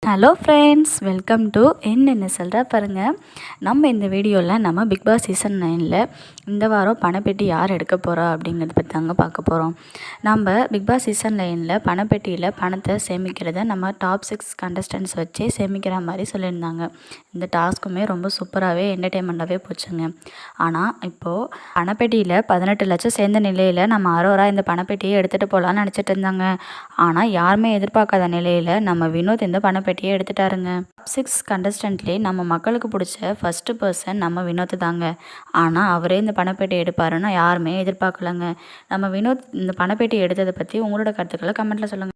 Hello friends, welcome to என்ன சொல்கிறா பாருங்கள். நம்ம இந்த வீடியோவில் நம்ம பிக் பாஸ் சீசன் 9ல் இந்த வாரம் பணப்பெட்டி யார் எடுக்க போகிறா அப்படிங்கிறத பற்றி தாங்க பார்க்க போகிறோம். நம்ம பிக் பாஸ் சீசன் 9ல் பணப்பெட்டியில் பணத்தை சேமிக்கிறத நம்ம டாப் 6 கண்டஸ்டன்ஸ் வச்சே சேமிக்கிற மாதிரி சொல்லியிருந்தாங்க. இந்த டாஸ்க்குமே ரொம்ப சூப்பராகவே என்டர்டெயின்மெண்ட்டாகவே போச்சுங்க. ஆனால் இப்போது பணப்பெட்டியில் 18 லட்சம் சேர்ந்த நிலையில் நம்ம அரோரா இந்த பணப்பெட்டியை எடுத்துகிட்டு போகலான்னு நினச்சிட்டு இருந்தாங்க. ஆனால் யாருமே எதிர்பார்க்காத நிலையில் நம்ம வினோத் இந்த பணப்பெட்டியை எடுத்துட்டாருங்க. 6 கண்டஸ்டன்ட்லேயே நம்ம மக்களுக்கு பிடிச்ச ஃபர்ஸ்ட் பர்சன் நம்ம வினோத் தாங்க. ஆனால் அவரே இந்த பணப்பெட்டி எடுப்பாருன்னு யாருமே எதிர்பார்க்கலங்க. நம்ம வினோத் இந்த பணப்பெட்டி எடுத்ததை பற்றி உங்களோட கருத்துக்களை கமெண்ட்டில் சொல்லுங்கள்.